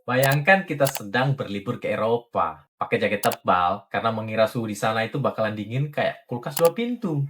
Bayangkan kita sedang berlibur ke Eropa, pakai jaket tebal karena mengira suhu di sana itu bakalan dingin kayak kulkas 2 pintu.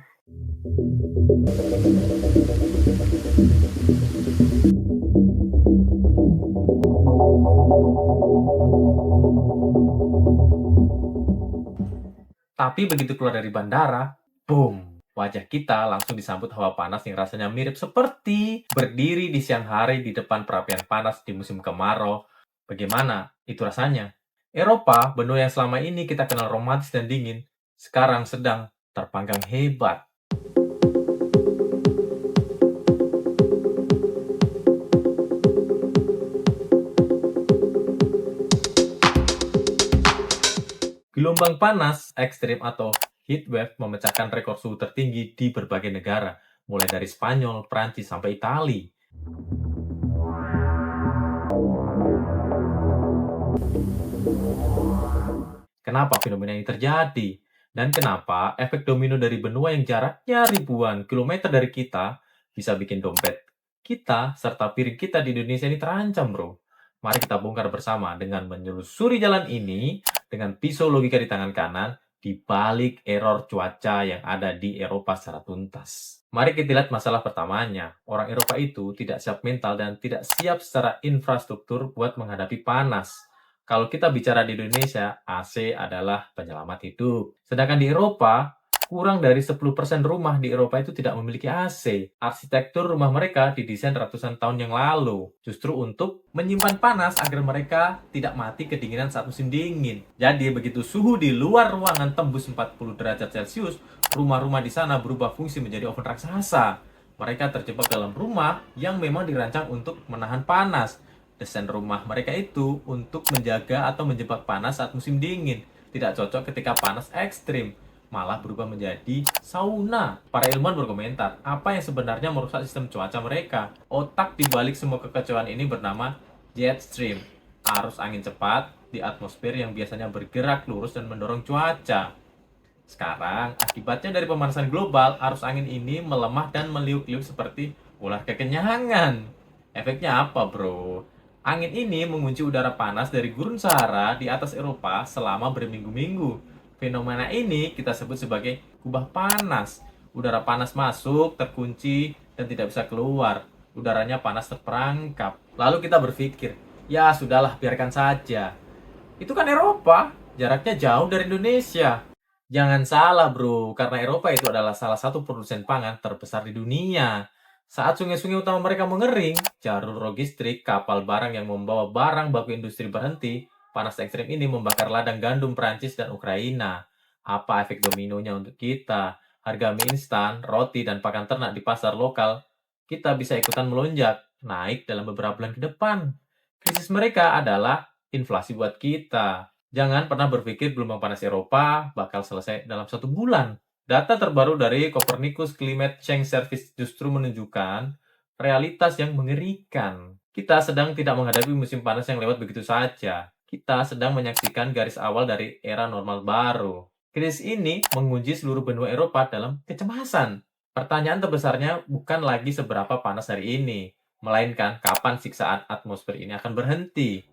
Tapi begitu keluar dari bandara, boom, wajah kita langsung disambut hawa panas yang rasanya mirip seperti berdiri di siang hari di depan perapian panas di musim kemarau. Bagaimana itu rasanya? Eropa, benua yang selama ini kita kenal romantis dan dingin, sekarang sedang terpanggang hebat. Gelombang panas ekstrim atau heat wave memecahkan rekor suhu tertinggi di berbagai negara, mulai dari Spanyol, Prancis, sampai Italia. Kenapa fenomena ini terjadi? Dan kenapa efek domino dari benua yang jaraknya ribuan kilometer dari kita bisa bikin dompet kita serta piring kita di Indonesia ini terancam, bro. Mari kita bongkar bersama dengan menelusuri jalan ini dengan pisau logika di tangan kanan di balik error cuaca yang ada di Eropa secara tuntas. Mari kita lihat masalah pertamanya. Orang Eropa itu tidak siap mental dan tidak siap secara infrastruktur buat menghadapi panas. Kalau kita bicara di Indonesia, AC adalah penyelamat hidup. Sedangkan di Eropa, kurang dari 10% rumah di Eropa itu tidak memiliki AC. Arsitektur rumah mereka didesain ratusan tahun yang lalu, justru untuk menyimpan panas agar mereka tidak mati kedinginan saat musim dingin. Jadi begitu suhu di luar ruangan tembus 40 derajat Celcius, rumah-rumah di sana berubah fungsi menjadi oven raksasa. Mereka terjebak dalam rumah yang memang dirancang untuk menahan panas. Desain rumah mereka itu untuk menjaga atau menjebak panas saat musim dingin. Tidak cocok ketika panas ekstrim, malah berubah menjadi sauna. Para ilmuwan berkomentar, apa yang sebenarnya merusak sistem cuaca mereka? Otak di balik semua kekacauan ini bernama jet stream, arus angin cepat di atmosfer yang biasanya bergerak lurus dan mendorong cuaca. Sekarang, akibatnya dari pemanasan global, arus angin ini melemah dan meliuk-liuk seperti ular kekenyangan. Efeknya apa, bro? Angin ini mengunci udara panas dari gurun Sahara di atas Eropa selama berminggu-minggu. Fenomena ini kita sebut sebagai kubah panas. Udara panas masuk, terkunci, dan tidak bisa keluar. Udaranya panas terperangkap. Lalu kita berpikir, ya sudahlah, biarkan saja. Itu kan Eropa, jaraknya jauh dari Indonesia. Jangan salah bro, karena Eropa itu adalah salah satu produsen pangan terbesar di dunia. Saat sungai-sungai utama mereka mengering, jalur logistik, kapal barang yang membawa barang baku industri berhenti, panas ekstrim ini membakar ladang gandum Prancis dan Ukraina. Apa efek dominonya untuk kita? Harga mie instan, roti, dan pakan ternak di pasar lokal, kita bisa ikutan melonjak, naik dalam beberapa bulan ke depan. Krisis mereka adalah inflasi buat kita. Jangan pernah berpikir gelombang panas Eropa bakal selesai dalam 1 bulan. Data terbaru dari Copernicus Climate Change Service justru menunjukkan realitas yang mengerikan. Kita sedang tidak menghadapi musim panas yang lewat begitu saja. Kita sedang menyaksikan garis awal dari era normal baru. Krisis ini mengunci seluruh benua Eropa dalam kecemasan. Pertanyaan terbesarnya bukan lagi seberapa panas hari ini, melainkan kapan siksaan atmosfer ini akan berhenti.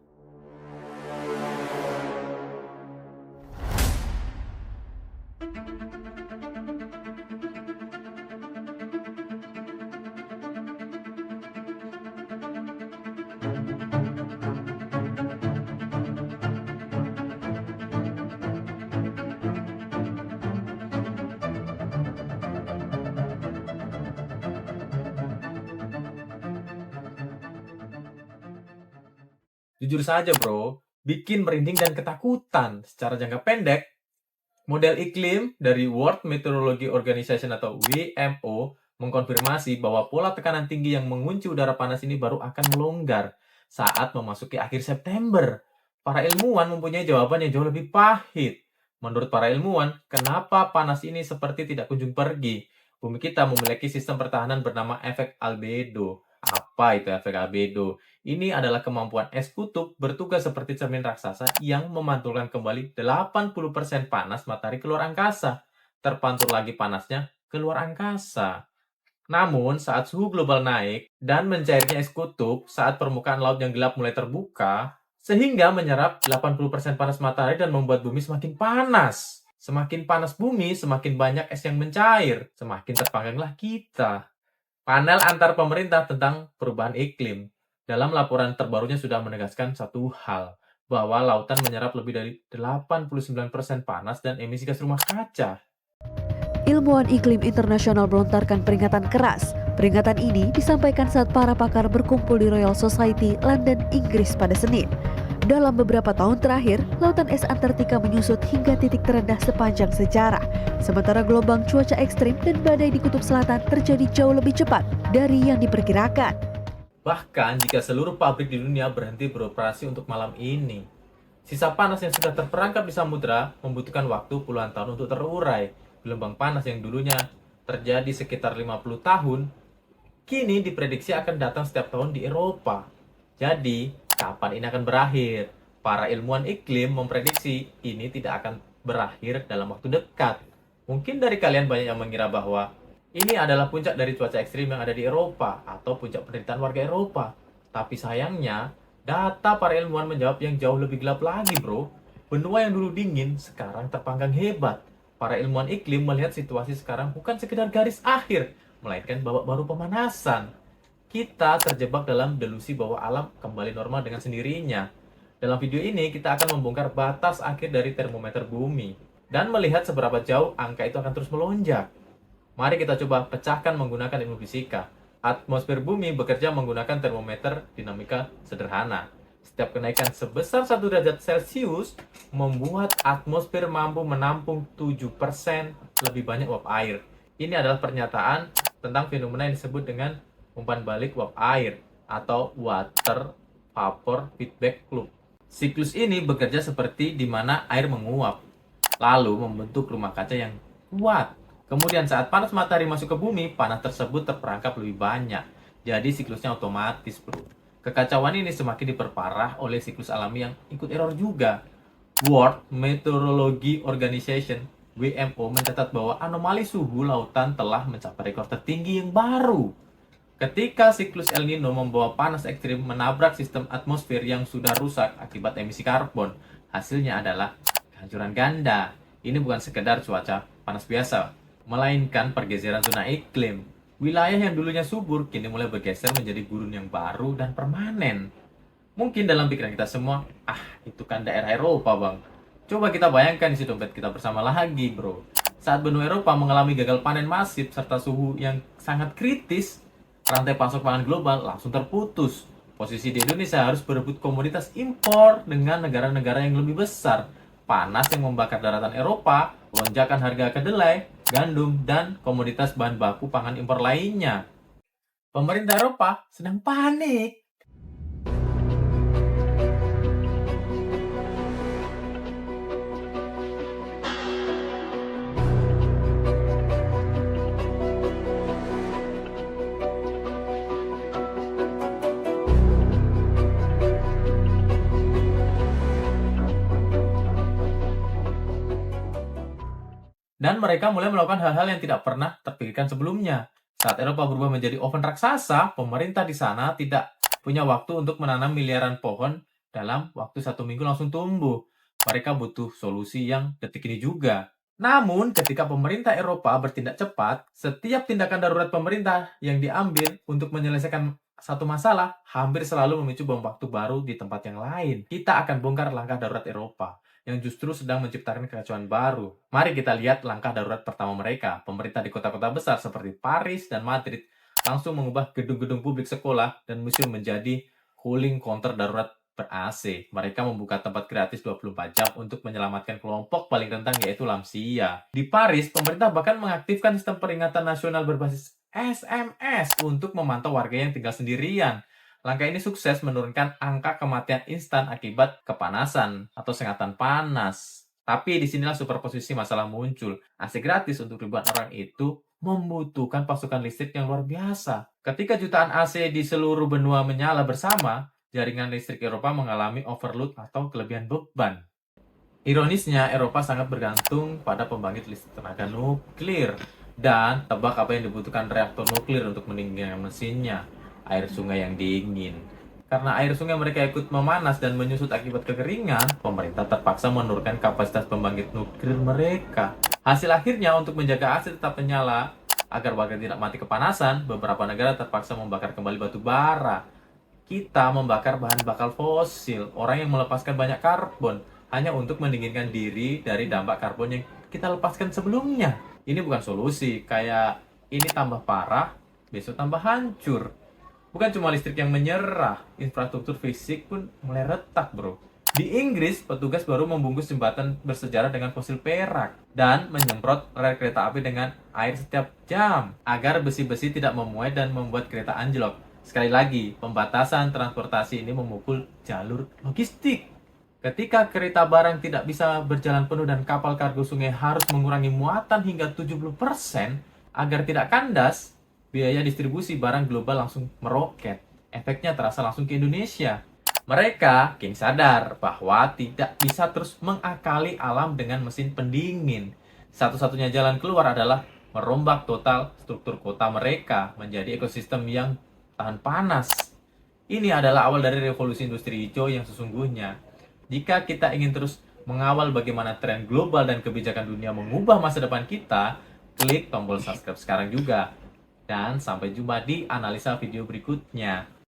Jujur saja bro, bikin merinding dan ketakutan. Secara jangka pendek, model iklim dari World Meteorology Organization atau WMO mengkonfirmasi bahwa pola tekanan tinggi yang mengunci udara panas ini baru akan melonggar saat memasuki akhir September. Para ilmuwan mempunyai jawaban yang jauh lebih pahit. Menurut para ilmuwan, kenapa panas ini seperti tidak kunjung pergi? Bumi kita memiliki sistem pertahanan bernama efek albedo. Apa itu efek albedo? Ini adalah kemampuan es kutub bertugas seperti cermin raksasa yang memantulkan kembali 80% panas matahari keluar angkasa. Terpantul lagi panasnya keluar angkasa. Namun, saat suhu global naik dan mencairnya es kutub, saat permukaan laut yang gelap mulai terbuka, sehingga menyerap 80% panas matahari dan membuat bumi semakin panas. Semakin panas bumi, semakin banyak es yang mencair, semakin terpangganglah kita. Panel antar pemerintah tentang perubahan iklim dalam laporan terbarunya sudah menegaskan satu hal, bahwa lautan menyerap lebih dari 89% panas dan emisi gas rumah kaca. Ilmuwan iklim internasional melontarkan peringatan keras. Peringatan ini disampaikan saat para pakar berkumpul di Royal Society, London, Inggris pada Senin. Dalam beberapa tahun terakhir, lautan es Antartika menyusut hingga titik terendah sepanjang sejarah. Sementara gelombang cuaca ekstrim dan badai di kutub selatan terjadi jauh lebih cepat dari yang diperkirakan. Bahkan jika seluruh pabrik di dunia berhenti beroperasi untuk malam ini, sisa panas yang sudah terperangkap di samudera membutuhkan waktu puluhan tahun untuk terurai. Gelombang panas yang dulunya terjadi sekitar 50 tahun, kini diprediksi akan datang setiap tahun di Eropa. Jadi, kapan ini akan berakhir? Para ilmuwan iklim memprediksi ini tidak akan berakhir dalam waktu dekat. Mungkin dari kalian banyak yang mengira bahwa ini adalah puncak dari cuaca ekstrim yang ada di Eropa atau puncak penderitaan warga Eropa. Tapi sayangnya, data para ilmuwan menjawab yang jauh lebih gelap lagi, bro. Benua yang dulu dingin sekarang terpanggang hebat. Para ilmuwan iklim melihat situasi sekarang bukan sekedar garis akhir, melainkan babak baru pemanasan. Kita terjebak dalam delusi bahwa alam kembali normal dengan sendirinya. Dalam video ini, kita akan membongkar batas akhir dari termometer bumi dan melihat seberapa jauh angka itu akan terus melonjak. Mari kita coba pecahkan menggunakan ilmu fisika. Atmosfer bumi bekerja menggunakan termometer dinamika sederhana. Setiap kenaikan sebesar 1 derajat Celcius membuat atmosfer mampu menampung 7% lebih banyak uap air. Ini adalah pernyataan tentang fenomena yang disebut dengan umpan balik uap air atau water vapor feedback loop. Siklus ini bekerja seperti di mana air menguap, lalu membentuk rumah kaca yang kuat. Kemudian saat panas matahari masuk ke bumi, panas tersebut terperangkap lebih banyak. Jadi siklusnya otomatis, bro. Kekacauan ini semakin diperparah oleh siklus alami yang ikut error juga. World Meteorology Organization (WMO) mencatat bahwa anomali suhu lautan telah mencapai rekor tertinggi yang baru. Ketika siklus El Nino membawa panas ekstrim menabrak sistem atmosfer yang sudah rusak akibat emisi karbon, hasilnya adalah kehancuran ganda. Ini bukan sekedar cuaca panas biasa, melainkan pergeseran zona iklim. Wilayah yang dulunya subur kini mulai bergeser menjadi gurun yang baru dan permanen. Mungkin dalam pikiran kita semua, itu kan daerah Eropa, bang. Coba kita bayangkan isi dompet kita bersama lagi, bro. Saat benua Eropa mengalami gagal panen masif serta suhu yang sangat kritis, rantai pasok pangan global langsung terputus. Posisi di Indonesia harus berebut komoditas impor dengan negara-negara yang lebih besar. Panas yang membakar daratan Eropa, lonjakan harga kedelai, gandum, dan komoditas bahan baku pangan impor lainnya. Pemerintah Eropa sedang panik. Dan mereka mulai melakukan hal-hal yang tidak pernah terpikirkan sebelumnya. Saat Eropa berubah menjadi oven raksasa, pemerintah di sana tidak punya waktu untuk menanam miliaran pohon dalam waktu 1 minggu langsung tumbuh. Mereka butuh solusi yang detik ini juga. Namun, ketika pemerintah Eropa bertindak cepat, setiap tindakan darurat pemerintah yang diambil untuk menyelesaikan satu masalah hampir selalu memicu bom waktu baru di tempat yang lain. Kita akan bongkar langkah darurat Eropa yang justru sedang menciptakan kekacauan baru. Mari kita lihat langkah darurat pertama mereka. Pemerintah di kota-kota besar seperti Paris dan Madrid langsung mengubah gedung-gedung publik sekolah dan museum menjadi cooling counter darurat ber-AC. Mereka membuka tempat gratis 24 jam untuk menyelamatkan kelompok paling rentan, yaitu lansia. Di Paris, pemerintah bahkan mengaktifkan sistem peringatan nasional berbasis SMS untuk memantau warga yang tinggal sendirian. Langkah ini sukses menurunkan angka kematian instan akibat kepanasan atau sengatan panas. Tapi disinilah superposisi masalah muncul. AC gratis untuk ribuan orang itu membutuhkan pasokan listrik yang luar biasa. Ketika jutaan AC di seluruh benua menyala bersama, jaringan listrik Eropa mengalami overload atau kelebihan beban. Ironisnya, Eropa sangat bergantung pada pembangkit listrik tenaga nuklir. Dan tebak apa yang dibutuhkan reaktor nuklir untuk mendinginkan mesinnya? Air sungai yang dingin. Karena air sungai mereka ikut memanas dan menyusut akibat kekeringan, pemerintah terpaksa menurunkan kapasitas pembangkit nuklir mereka. Hasil akhirnya untuk menjaga AC tetap menyala, agar warga tidak mati kepanasan, beberapa negara terpaksa membakar kembali batu bara. Kita membakar bahan bakar fosil, orang yang melepaskan banyak karbon, hanya untuk mendinginkan diri dari dampak karbon yang kita lepaskan sebelumnya. Ini bukan solusi, kayak ini tambah parah, besok tambah hancur. Bukan cuma listrik yang menyerah, infrastruktur fisik pun mulai retak, bro. Di Inggris, petugas baru membungkus jembatan bersejarah dengan fosil perak dan menyemprot rel kereta api dengan air setiap jam agar besi-besi tidak memuai dan membuat kereta anjlok. Sekali lagi, pembatasan transportasi ini memukul jalur logistik. Ketika kereta barang tidak bisa berjalan penuh dan kapal kargo sungai harus mengurangi muatan hingga 70% agar tidak kandas, biaya distribusi barang global langsung meroket. Efeknya terasa langsung ke Indonesia. Mereka kini sadar bahwa tidak bisa terus mengakali alam dengan mesin pendingin. Satu-satunya jalan keluar adalah merombak total struktur kota mereka menjadi ekosistem yang tahan panas. Ini adalah awal dari revolusi industri hijau yang sesungguhnya. Jika kita ingin terus mengawal bagaimana tren global dan kebijakan dunia mengubah masa depan kita, klik tombol subscribe sekarang juga. Dan sampai jumpa di analisa video berikutnya.